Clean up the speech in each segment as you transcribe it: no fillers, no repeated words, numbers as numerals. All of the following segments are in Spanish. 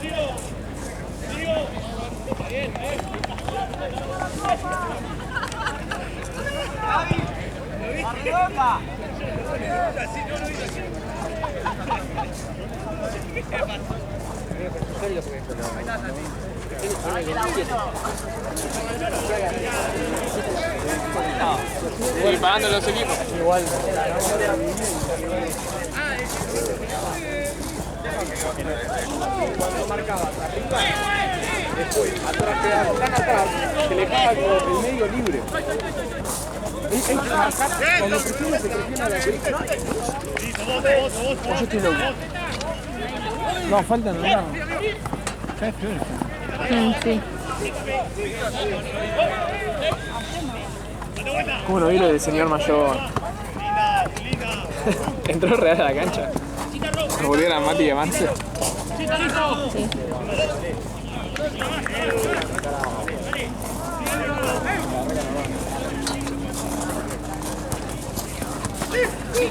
Sí, pagando los equipos. Igual. Cuando marcabas arriba, después, atrás, tan atrás, se le caga el medio libre. Es marcar, cuando presiona, se presiona la derecha. Yo estoy loco. No, falta nada. Ya es peor. Sí. ¿Cómo lo vi lo del señor mayor? Entró real a la cancha. ¿Nos volvieron a Mati y a Marce? Sí.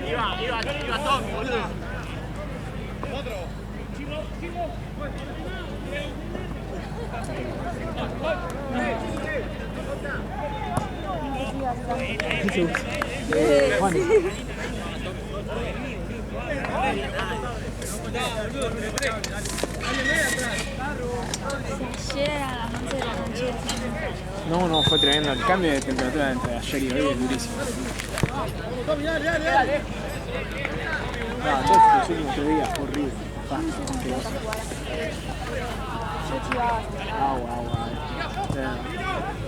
Iba Tommy, boludo. Juan. Ayer eran las 11 de la noche. No, fue tremendo. El cambio de temperatura entre ayer y hoy es durísimo. No, entonces los últimos 3 días fue horrible. Agua.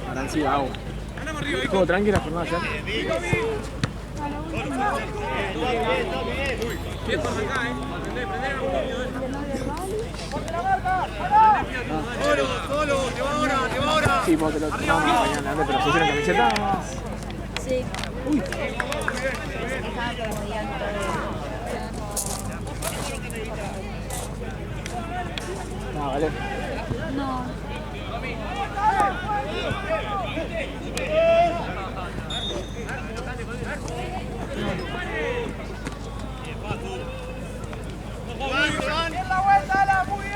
Habrán sido agua. ¿Estuvo tranqui la jornada ayer? Solo, te va ahora. Sí, vos te lo mañana, pero se hicieron camisetas. Sí. Uy. Estaba como día No, vale. No. ¡Bien la vuelta, Ala! ¡Muy bien!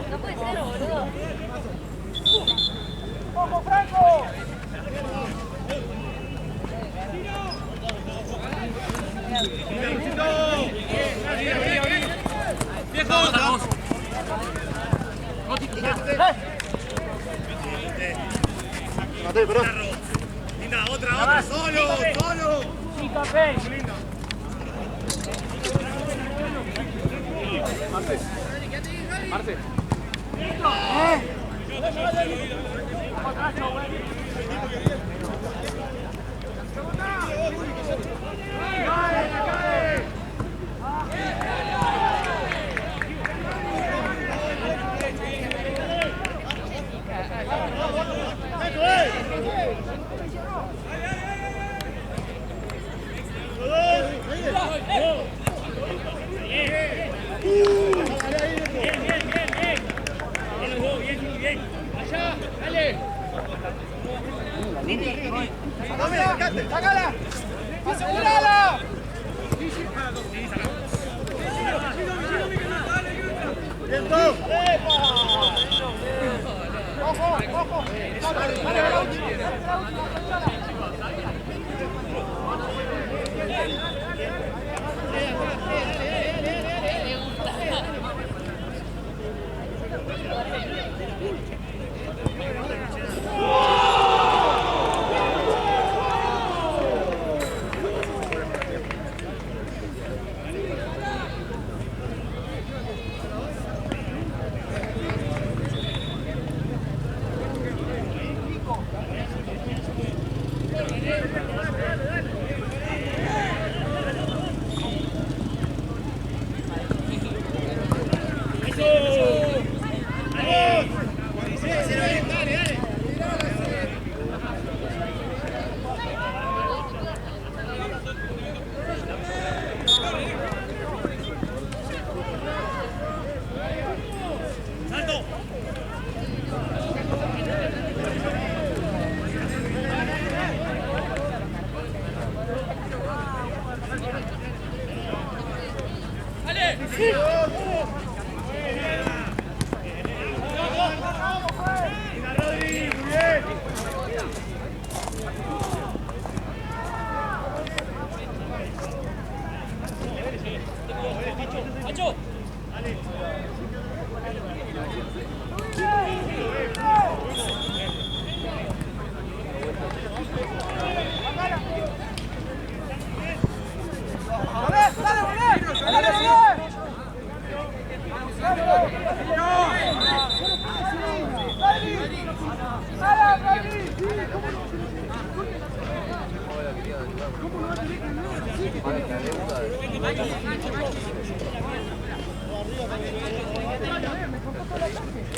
No puede ser, boludo. ¡Ojo, Franco! Mateo, perdón. Linda, otra, solo. Marce.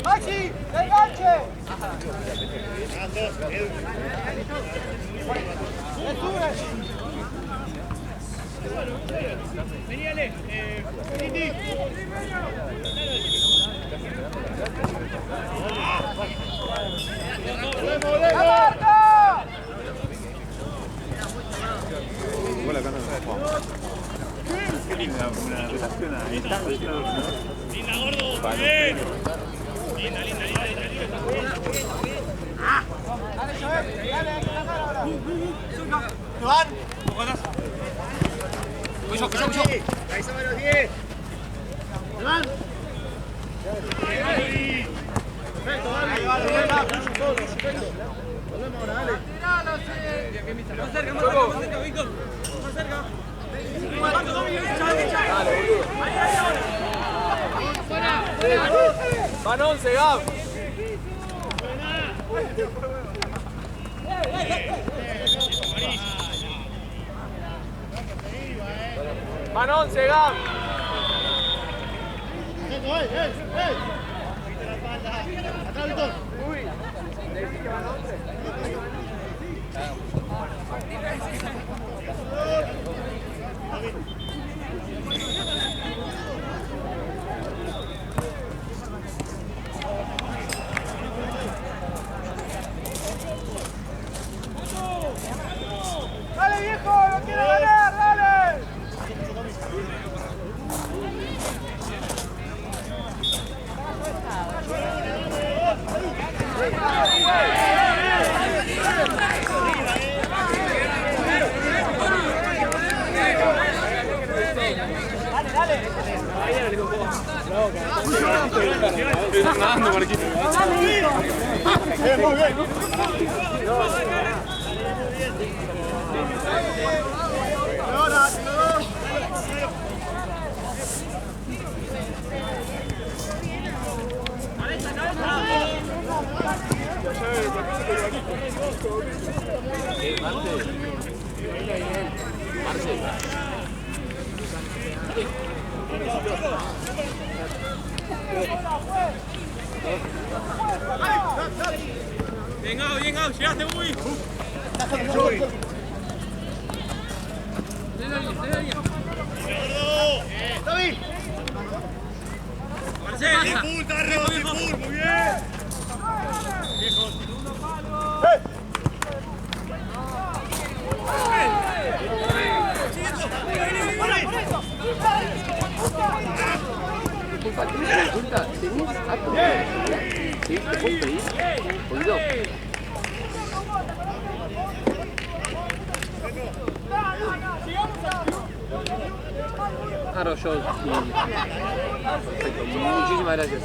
¡Maxi! ¡Enganche! Veníale, Titi. ¡La marca! Igual acá no se juega. Qué linda una relación a distancia. Linda, gordo, bien. Linda. Dale, Joel, dale, hay que ganar ahora. ¡Joan! Voy yo. Ahí somos los 10. ¡Joan! Perfecto, dale. Volvemos ahora, dale. Más cerca, Víctor. Más cerca. Van 11, Gab. Van 11, Gab. Atrás, Víctor. Uy. ¿Decís que van 11? ¡Dale, viejo! ¡Lo quiero ganar! ¡Dale! Estoy nadando, Marquito. Muy bien. Ahora, Venga, llegaste, Uy. David. Marcelo. Muy bien. ¿para qué me das cuenta? ¿Tenés acto? ¿Sí? ¿Te puedo pedir? ¿Oído? Claro, yo. Perfecto. Muchísimas gracias,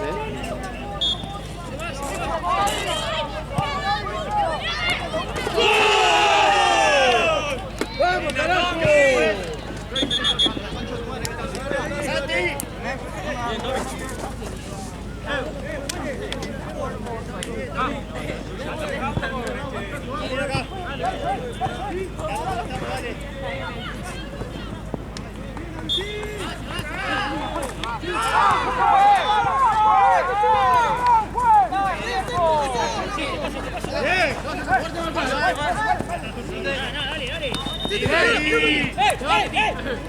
¡Vamos, carajo!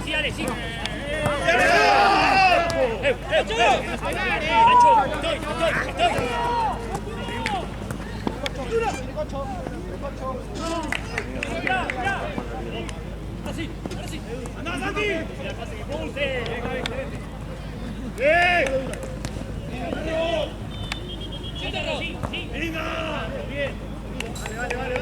Sí, dale, sí. Así, así. ¡Anda, Santi! ¡Venga! Bien. Vale.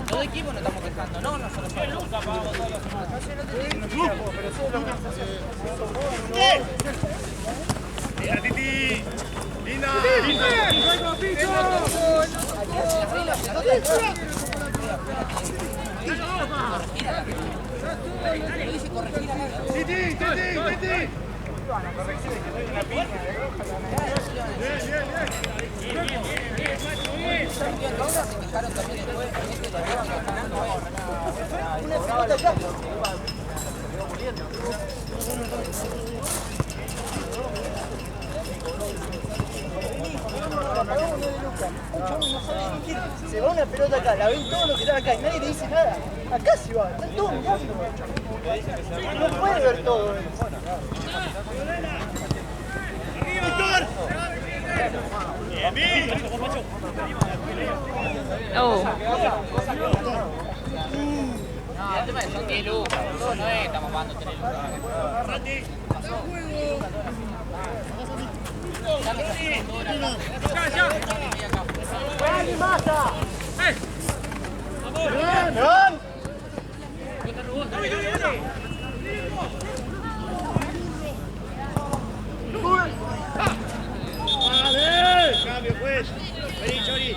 Todo equipo no estamos quejando, no, nosotros somos. ¡Linda, Titi! ¡Linda! ¡Titi! Se va una pelota acá, la ven todos los que están acá y nadie le dice nada. Acá se va, están todos mirando. No puede ver todo eso. No, el tema son 10 lucas, nosotros no estamos pagando 3 lucas. ¡Vale, masa! ¡Vale! ¡Cambio, pues! ¡Vení, Chori!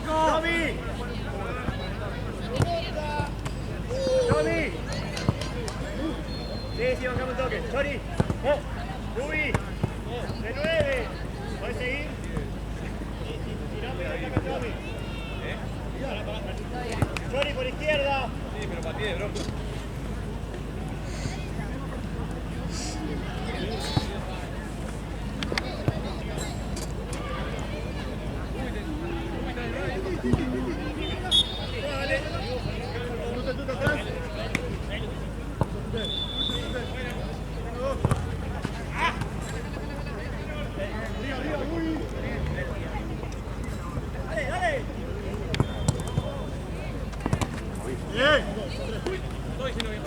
¡Tommy! ¡Tommy! Sí, bancamos un toque. ¡Chori! ¡Rubi! ¡De nuevo! por izquierda. Sí, pero pateé, bro.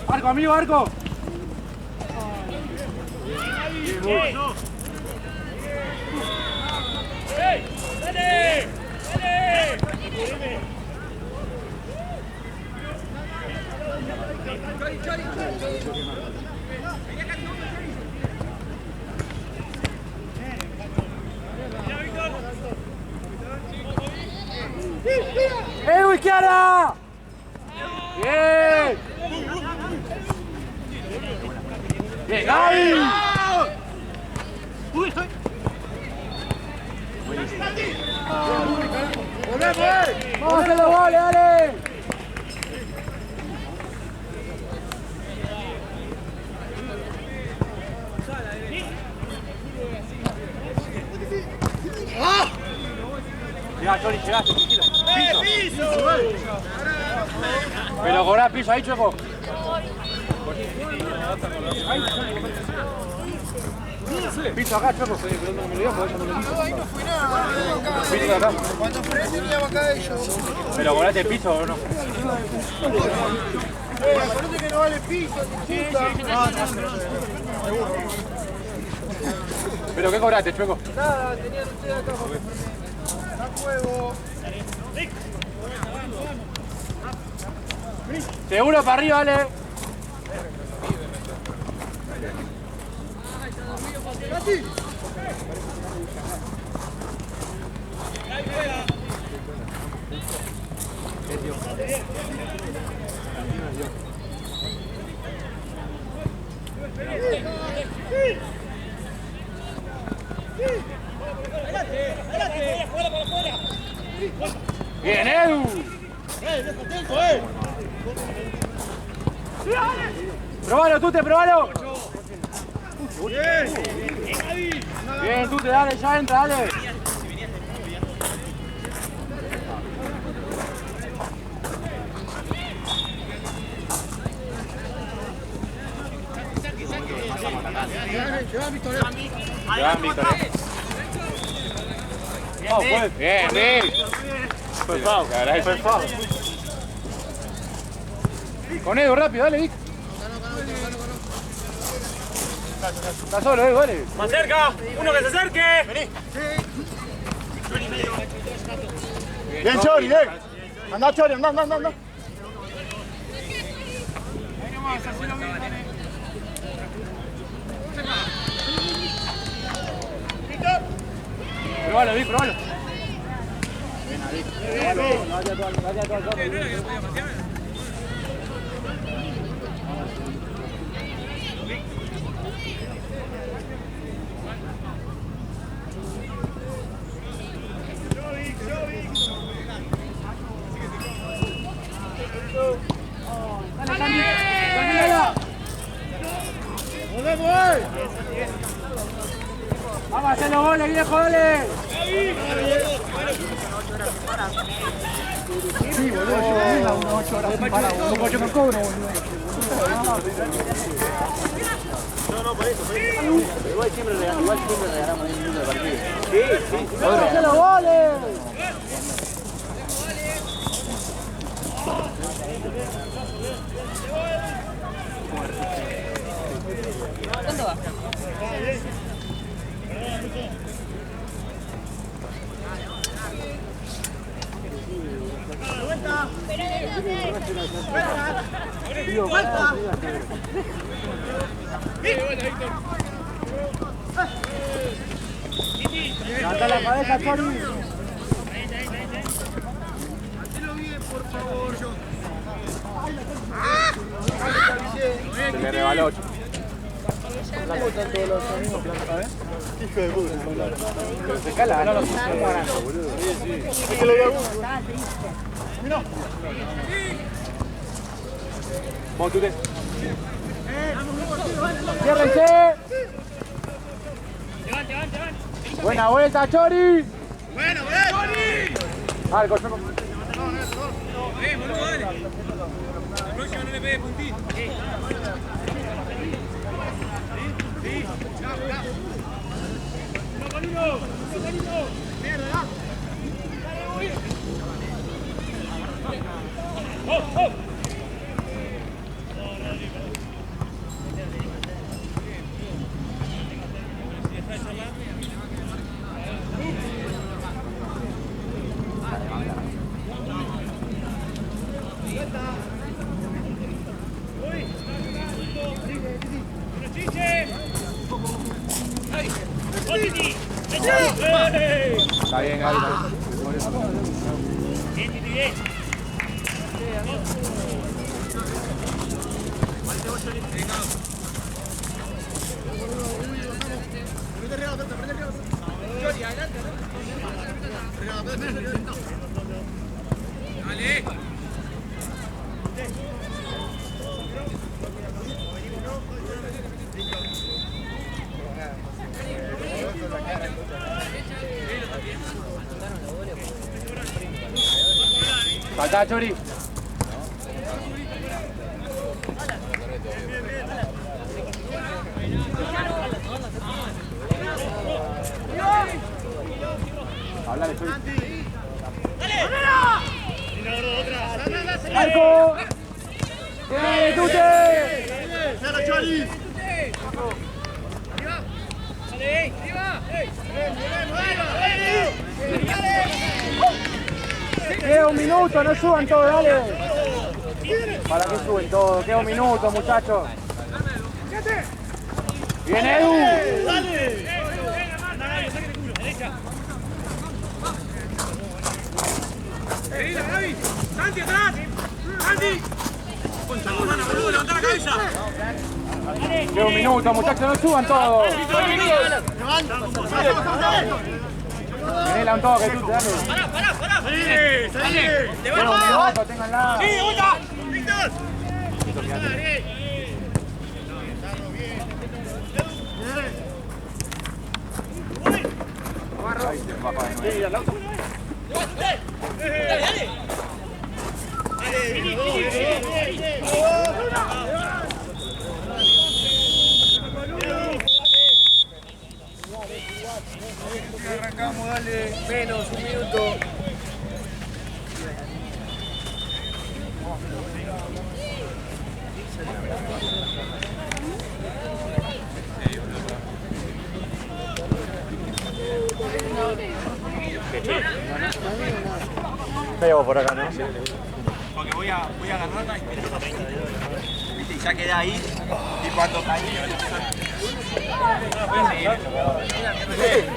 Arco, amigo, arco. ¡Izquierda! ¡Bien! ¡Bien, Gaby! ¡Vamos a hacer los goles, dale! Llegá, Chori, llegaste, tranquilo. Piso. Pero cobrá piso ahí, Chueco. Piso acá, Chueco. Pero no me lo digas porque ella no lo hizo. Ahí no fui nada. Piso de acá. Cuando frené teníamos acá ellos. Pero cobraste el piso o no. Acuérdate que no vale piso, ni puta. ¿Pero qué cobraste, Chueco? Nada, tenían ustedes acá. A juego. Seguro para arriba, dale. Bien, Edu. Probalo, Tute, probalo. Bien, Tute, dale, ya entra, dale. Llevan Víctor. Bien, Vic. Fue foul. Fue foul. Con Edu, rápido, dale, Vic. Está solo, Edu, dale. Más cerca, uno que se acerque. Vení. Bien, Chori, bien. Andá, Chori, andá. Probalo, Vic, probalo. Vamos a hacer los goles, viejo, dale. Sí, boludo, yo venga 8 horas sin parar, boludo. Como yo me cobro, boludo. No, por eso. Igual siempre regalamos un minuto de partido. Sí. ¡Vamos a hacer los goles! ¿Cuánto va? Levanta la cabeza, Chori. Hacelo bien, por favor. Se le rebaló 8. Hijo de puta. Pero se cala, no lo puse barato, boludo. Es que lo veo. Vamos, Tute. ¡Ciérrense! Buena vuelta, Chori. Bueno, Chori. Marco, yo no. Boludo, dale. La próxima no le pegue puntito. Está bien, Gaby. Dale. Saltá, Chori. Hablale, Chori. ¡Marco! ¡Bien, Tute! ¡Dale, Chori! Dale, arriba. Queda un minuto, no suban todos, dale. ¿Para qué suben todos? Queda un minuto, muchachos. ¡Bien, Edu! ¡Dale! Seguila, Gaby. Santi, atrás. Santi. Concha, hermana, boludo, levantá la cabeza. Queda un minuto, muchachos, no suban todos. Venela un toque, Tute, dale. Pará. ¡Salí! Queda un minuto, ténganla. Sí, vuelta. Víctor. Ahí se baja de nuevo. Arrancamos, dale. Menos, un minuto. Pego por acá, ¿no? Porque voy a agarrarla y ya quedé ahí. Y cuando caí,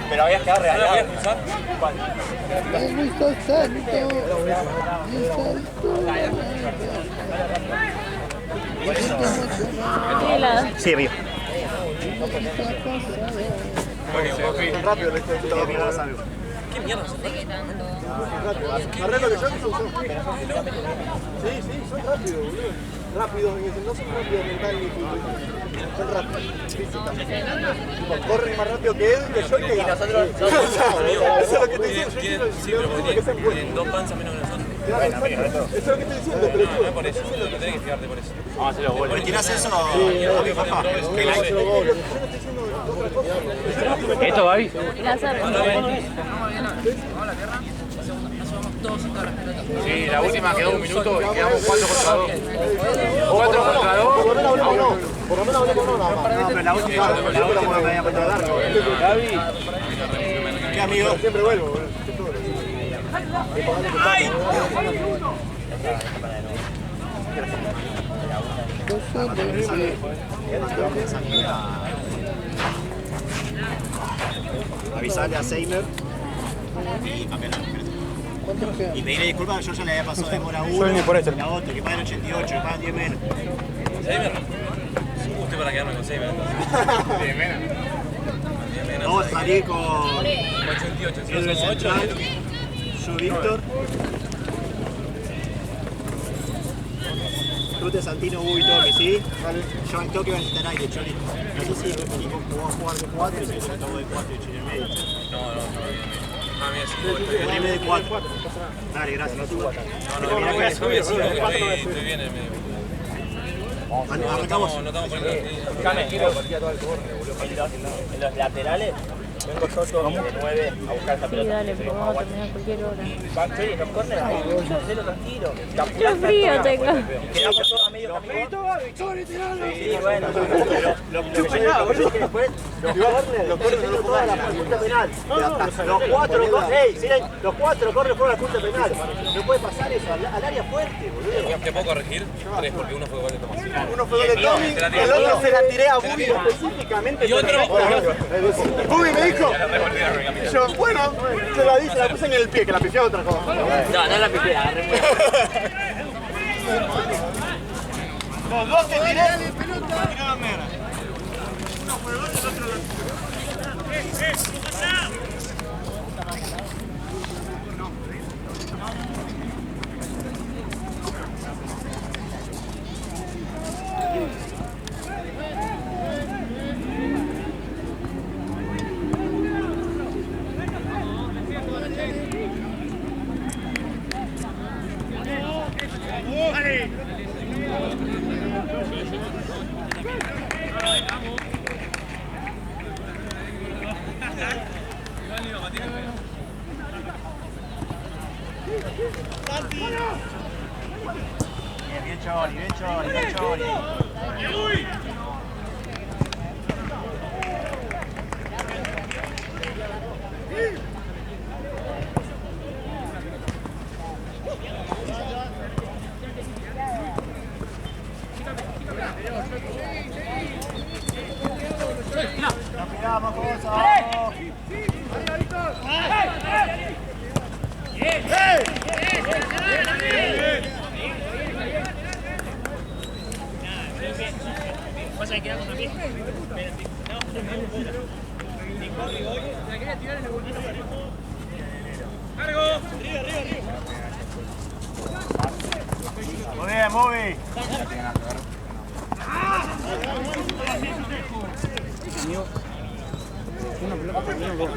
pero habías quedado regalado. Sí, río. Rápido, ¿qué mierda? Arreglo que yo no uso. Sí, son rápidos, boludo. Rápidos, no son rápidos mental ni físico. Son rápidos, físicamente. Corren más rápido que él, que yo y que nosotros. Eso es lo que te diciendo. Sí, pero tienen dos panzas menos que nosotros. Claro, exacto. Eso es lo que estoy diciendo, pero No es por eso, tenés que fijarte por eso. Vamos a hacerlo vuelvo. ¿Por tirás eso? Papá. ¿Esto, Gaby? Sí, la última quedó un minuto y quedamos 4 contra 2. 4 contra 2. por lo menos hablé con uno. No, pero la última me había puesto a dar. Gaby. ¿Qué amigo? Siempre vuelvo, boludo. ¡Ay! Avisarle a Seimer y cambiar la numeración. Y pedirle disculpas, yo ya le había pasado de mora 1 y la otra, que pagan 88, que pagan 10 menos. ¿Seimer? Usted para quedarme con Seimer entonces. 10 menos. Vamos a salir con 88, si no somos 8. Yo, Víctor. Tú te Santino, Hugo y Toque, ¿sí? Vale. Yo al toque voy a necesitar aire, Choli. No sé si vamos a jugar de 4 y si yo acabo de 4 y Choli en medio. No. Ah, mira, 5 Poneme de 4. Dale, gracias. No, mira que estoy bien en el medio. Arrancamos. No estamos poniendo. En los laterales vengo yo todo de 9 a buscar esa pelota. Sí, dale, pero vamos a terminar a cualquier hora. Sí, los corners ahí, hacelo tranquilo. Qué frío tengo. Quedamos todos a medio camino. Sí, bueno, lo que yo digo es que después los corners no lo juegan a la punta penal. Los 4 corren fuera a la punta penal. No puede pasar eso, al área fuerte, boludo. ¿Qué puedo corregir? 3 porque uno fue gol de Tomás. Uno fue gol de Tommy, el otro se la tiré a Bubi específicamente. Y otro. Bubi me dijo. Y yo, bueno, se la di, se la puse en el pie, que la pifiaba otra cosa. No la piqué, agarré muy Los dos que tiré. Bien, Choli. Vamos, vamos. Pasa que queda con la pie. Muy bien, Moby. Una pelota por menos gol.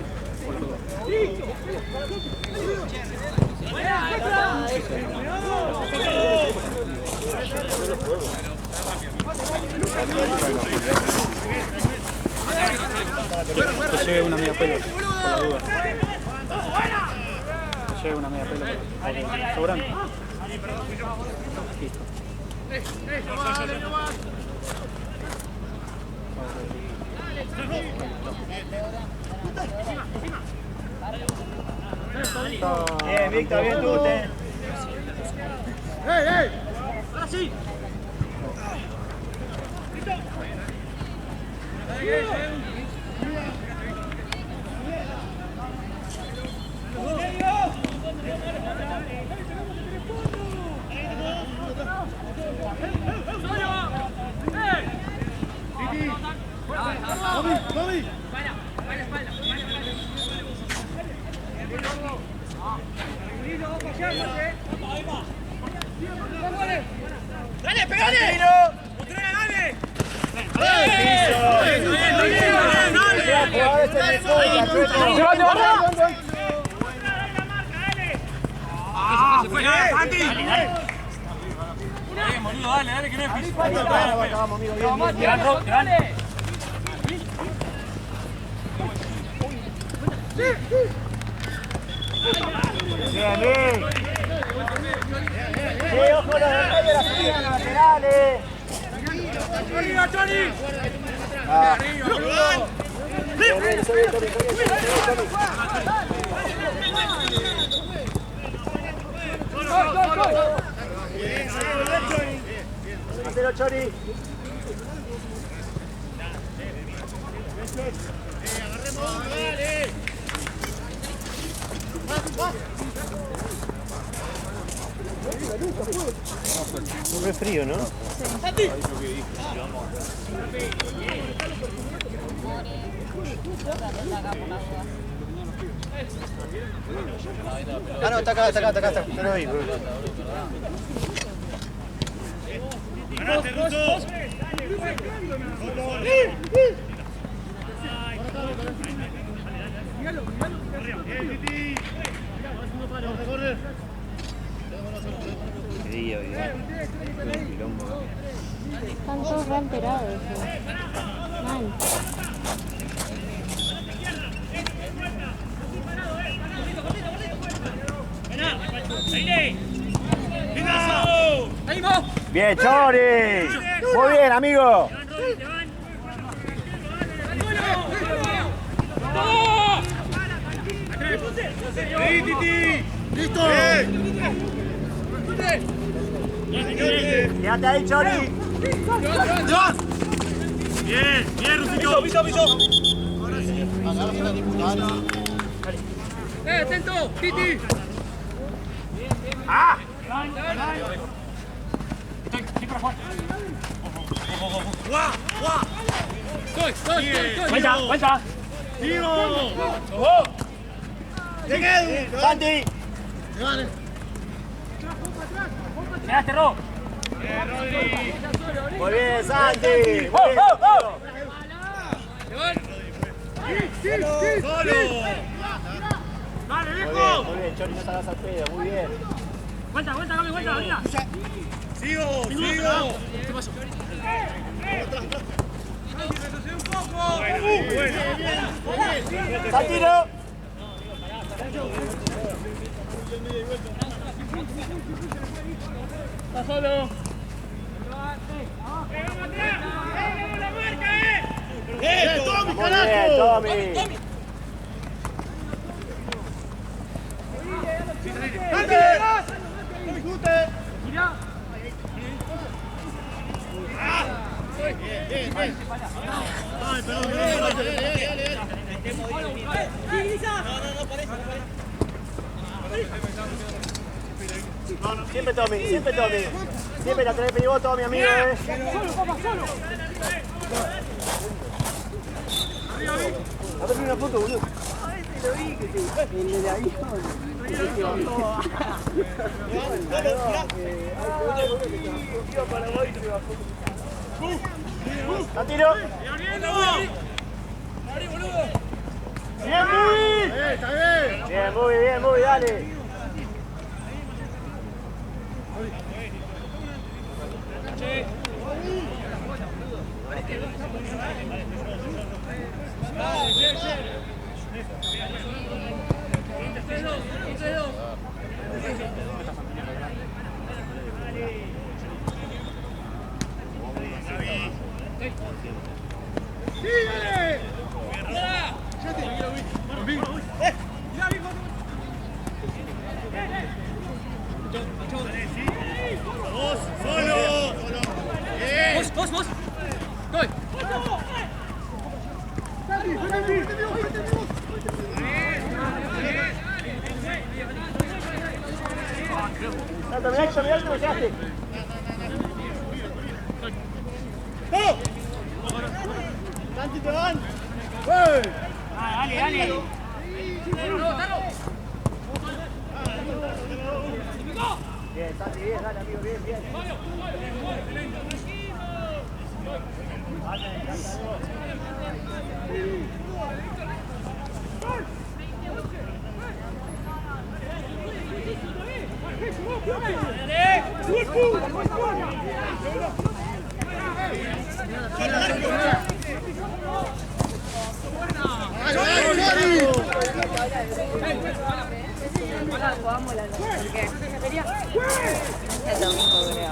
Que lleve una media pelo, por la duda. Que lleve una media pelo, sobrando. Listo. Bien, Víctor, bien tú, ¡Ahora sí! ¡Dale, pegale! ¡Dale! Dale, que no es piso. Dale. Bien, bien. Sí, ojo los de las líneas laterales. ¡Arriba, Tony! Hacelo, Chori. Agarremos uno, dale. Muy frío, ¿no? ¡Santi! Ah, no, está acá. Yo lo vi. ¡Ganate, Russo! Están todos re alterados. Mal. Bien, Chori. Muy bien, amigo. ¡Listo! Quédate ahí, Chori. Bien, Rusito. Piso. Atento, Titi. ¡Ah! Estoy. Vuelta. ¡Sigo! Santi. Quedaste, Ro. Muy bien, Santi. ¡Solo! ¡Dale, viejo! Muy bien, Chori, no salgas al pedo. Muy bien. Vuelta, venga. ¡Sigo! ¿Qué pasó? ¡Retrocede un poco! Bueno. Santino. ¡Está solo! ¡Vamos atrás! ¡Vamos la marca, Tommy, Muy bien, Tommy. ¡Discute! ¡Mirá! ¡Ay, perdón! Siempre Tommy. Siempre la tenés pivot, Tommy, amigo. ¡Solo! A ver una foto, boludo. El de ahí. Santino. Bien, Bubi. Está bien. Bien, Bubi, dale. Vos. Estoy. Mirá cómo se hace. Santi, te van. Dale. Bien, Santi, bien, dale, amigo, bien. El domingo, creo.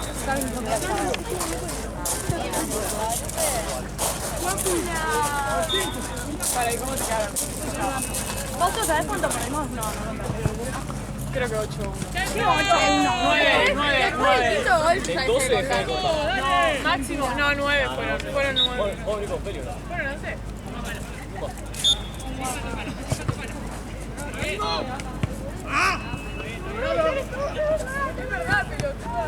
Para, ¿y cómo te quedaron? ¿Vos sabés cuánto perdimos? No. Creo que 8-1. ¿Qué 8-1? 9. 12 dejá de contar. No, máximo. No, 9 fueron 9. Fueron 11. ¡Es verdad, pelotudo!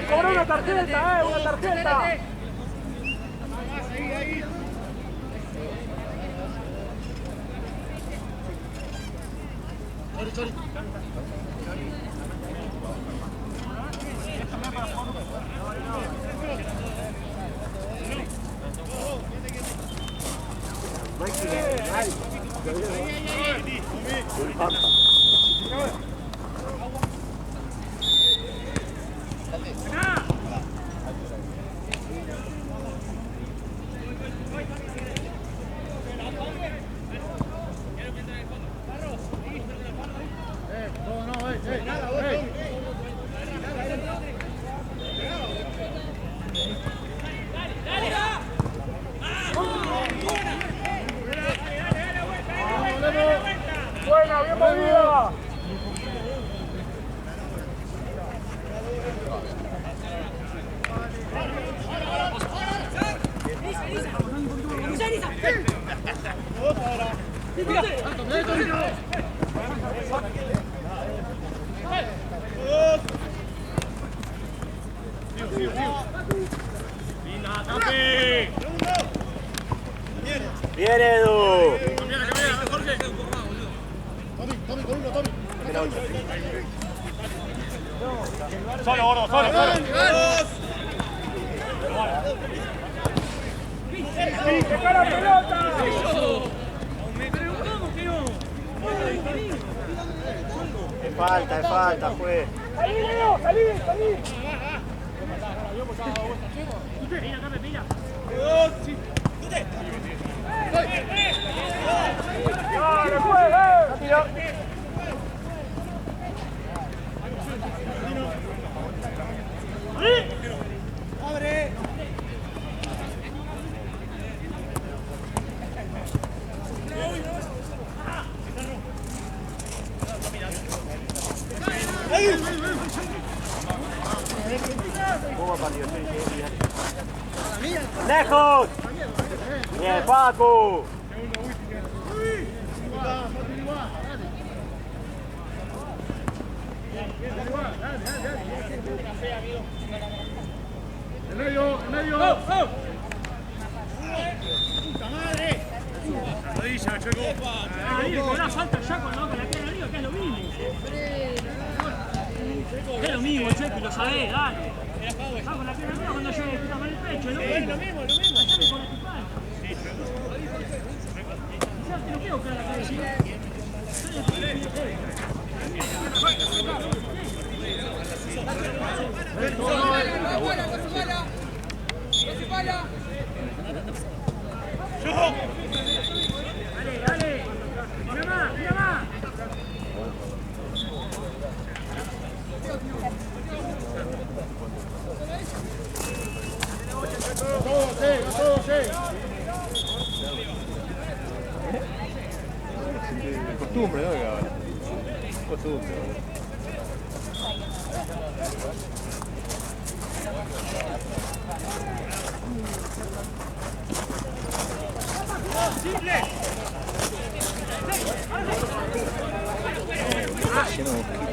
¡Cobró una tarjeta, una tarjeta! ¡Buena, bien movida! Bien, Edu. Solo, gordo, solo, solo. ¡Sí, toca la pelota! Es falta, juez. ¡Salí, Leo! ¡Salí, salí! ¡Dale, juez! ¡Abre! ¡Lejos! ¡Bien, Paco! ¡En medio! ¡En medio! ¡Puta madre! Rodilla, Checo. Ahí le cobrás falta ya cuando va con la pierna arriba, que es lo mismo. Es lo mismo, Checo, lo sabés, dale. Va con la pierna arriba cuando yo le puta mal el pecho, es lo mismo. Allá me pone tu falta. Ya te lo quiero cara, que decir. Dale, dale. Mira más, mira más. Todo, sí. Costumbre, ¿no? Costumbre. ¡Simple!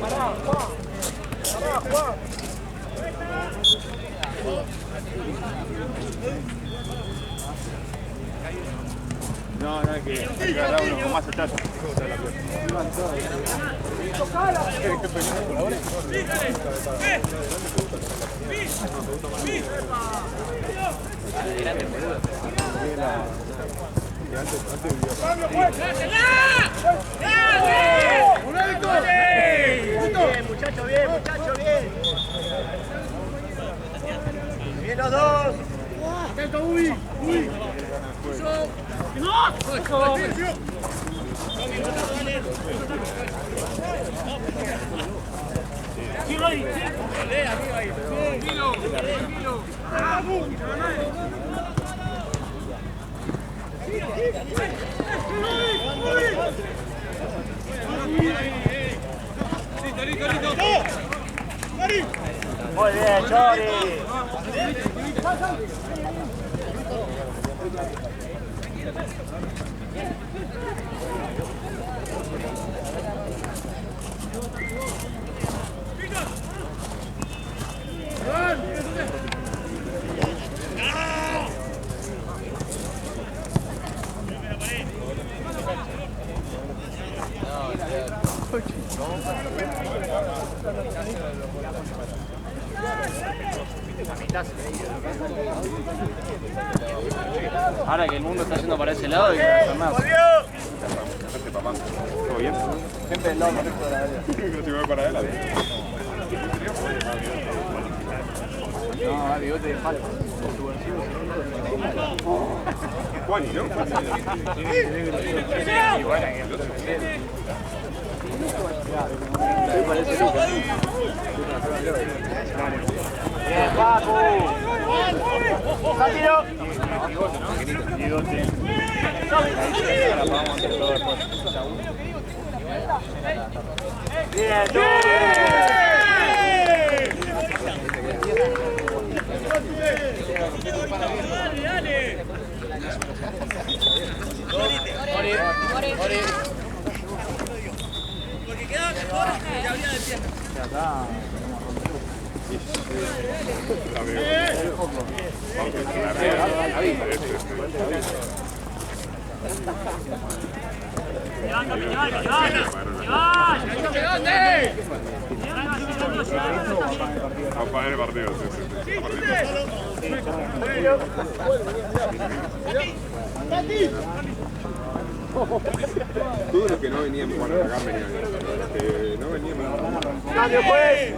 Pará, Juan. No, es que agarrar uno con más etazo. Bien, muchacho, bien. Bien los dos. Atento, Uy. Sí, Rodri, sí. Tranquilo. Muy bien, Chori. Ahora que el mundo está yendo para ese lado y más. Papá, ¿todo bien? Siempre del lado correcto de la área. Creo que voy para él. No, bigote de falta. Juani, ¿no? Y bueno, que el otro parece Lucas. Bien, Paco. ¡Sáquilo! Bigote. Ahora vamos a hacer todo después. Bien, Chori. Porque quedaba mejor que había de pie. Papá en el partido, todos los que no veníamos, bueno, acá venían, los que no veníamos. ¡Cambio, pues!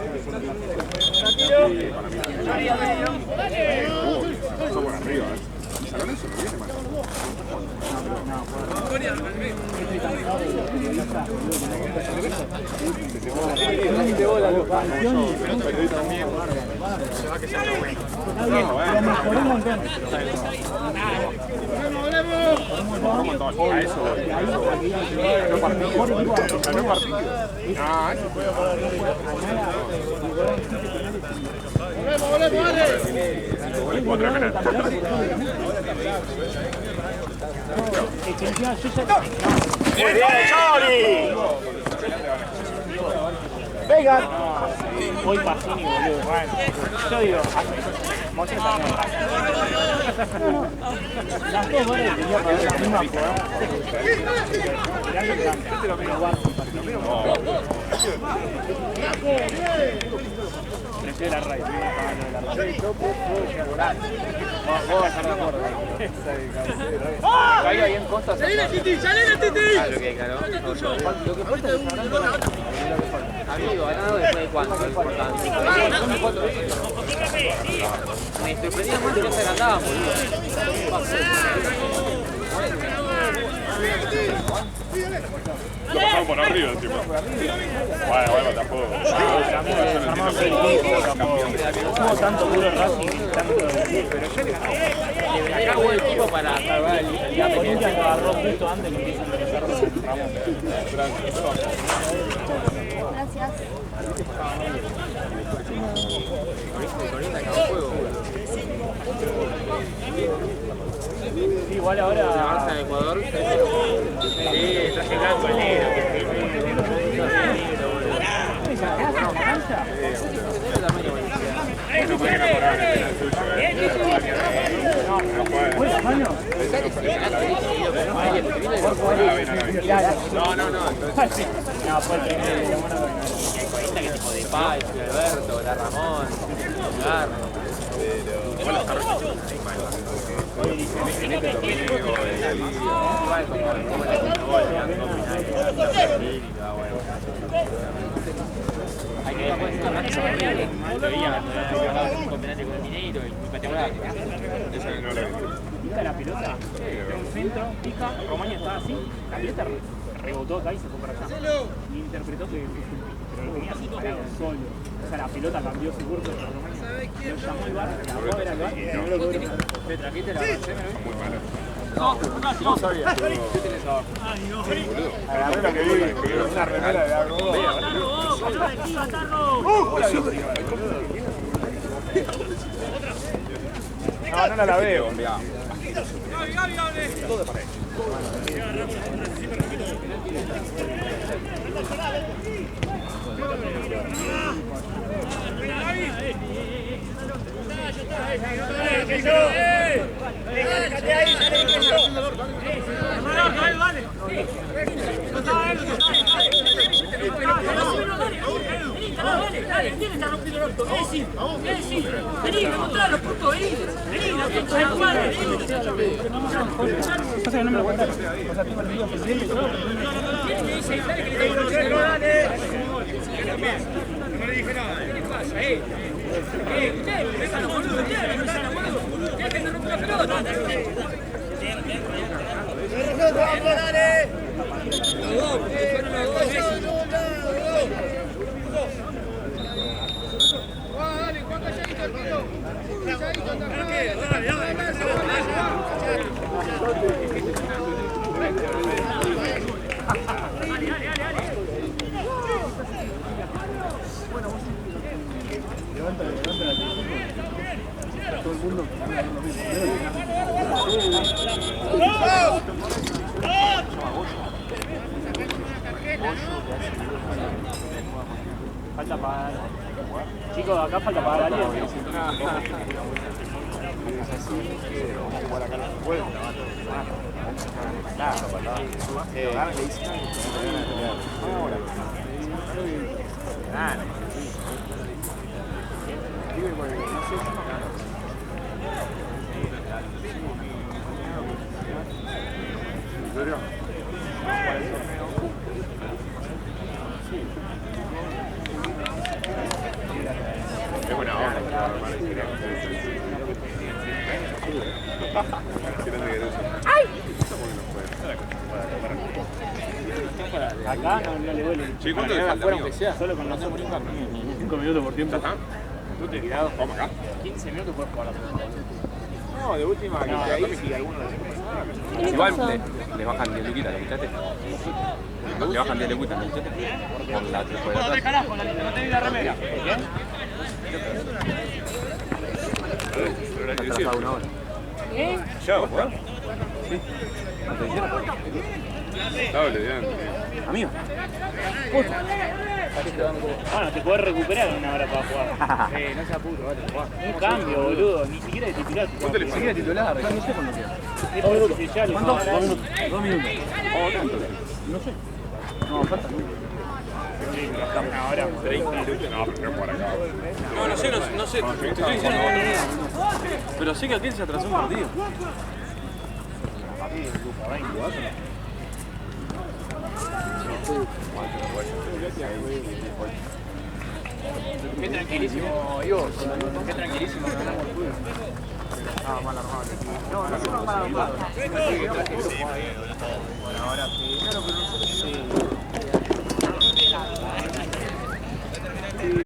Eso por arriba, Salón eso no viene mal. ¡Muy bien, Chori! ¡Venga! Hoy Pacini, boludo. Bueno, yo digo, Mocheta también. Las dos goles tenía para ver la misma jugada. Prefiero la raíz. Vos vas a estar de acuerdo. Caiga ahí en Costa. ¡Salile, Titi! ¡Salile, Titi! Lo que claro. Lo que falta es amigo, ganado después de cuánto, importante. 4 veces. Me sorprendía más que no se agrandaban, boludo. Lo pasaron por arriba encima. Bueno, tampoco. Hubo tanto duro Racing y tanto pero yo le gané. Era buen equipo para salvar el La Corinthians lo agarró justo antes que empiece a empezar Ramón. Gracias. Igual ahora. Barça de Ecuador. Sí, está llegando el negro. No, fue el primero. Que tipo de Paz, Alberto, la Ramón, Garro. Hay que ver cuál es el más que se ríe. Lo veía un campeonato con el Mineiro y espectacular. Pica la pelota, un centro, pica, Romaña estaba así, la pelota rebotó acá y se fue para allá. Y interpretó que pero lo tenía así parado solo. O sea, la pelota cambió su curso para Romaña. Lo llamó el bar, la fue a ver al bar y no lo cobró. ¿Te trajiste la noche? No sabía. ¿Qué tenés abajo? Agarré lo que vi, una remera de algo. No, no la veo. Todo de pared. Falta pagar. Chicos, acá falta pagar a alguien. Vamos a jugar acá en el juego. Es buena onda, Acá no le duele. Sí, ¿cuánto le falta, amigo? Solo con los 5 minutos por tiempo. ¿Ya está? ¿Tú te tirado? Vamos acá. 15 minutos puedes jugar la pelota. No, de última, que te ahí si alguno le igual le bajan 10 luquitas, ¿lo escuchaste? Le bajan 10 luquitas, ¿lo escuchaste? Por la No te carajo, no tenés la remera. ¿Qué? Atrasado una hora. ¿Eh? ¿Ya vos jugás? Sí. ¿No te dijeron? Estaba lesionando. Amigo. Bueno, te podés recuperar una hora para jugar. No se apuro, vale, jugá. Un cambio, boludo. Ni siquiera de titular. ¿Cuánto le falta? Ni siquiera titular. No sé cuándo queda. 2 minutos. ¿Cuánto? 2 minutos. 2 minutos. Oh, tanto. No sé. No, falta mucho. Una hora. 30 minutos. No, pero por acá. No, no sé, no sé. Te estoy diciendo que no tengo idea. Pero sé que aquel se atrasó un partido. Qué tranquilísimo, Ivo. Qué tranquilísimo que ganamos el fútbol. Ah, mal armado. No, no se mal armado.